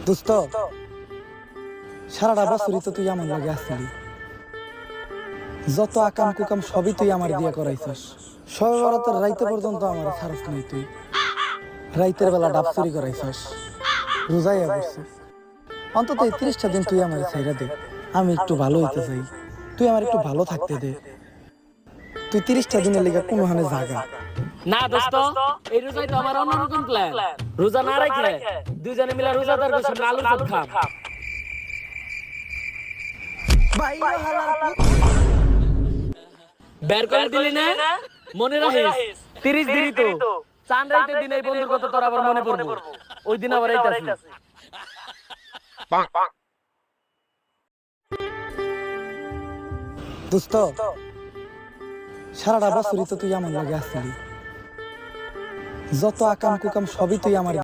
দোস্ত, সারাটা বছরই তো তুই আমার লাগে আসছিলি। যত আকাম কুকাম সবই তুই আমার দিয়ে করাইছস। সবে বরাতের রাইতে পর্যন্ত আমার ছাড়স নাই তুই। রাইতের বেলা ডাব চুরি করাইছস, রোজাইয়া পড়ছে। অন্তত এই 30টা দিন তুই আমার ছাইরা দে, আমি একটু ভালো হইতে চাই। তুই আমার একটু ভালো থাকতে দে। তুই 30টা দিনের লেগে কোনোখানে জাগা। না দোস্ত, এই রোজাই তো আমার অন্যরকম প্ল্যান। রোজা না রাখে দুজনে মিলে রোজাদার গোসল আলুর চপ খাম। বের করে দিলি না? মনে রাখিস 30 দিনই তো। চান রাইতে দিন এই বন্ধুর কথা তোর আবার মনে পড়বো। ওই দিন আবার এইতাছি। দোস্ত, সারাটা বছরই তো তুই আমার লাগে আসছিলি। যত আকাম কুকাম সবই তুই আমার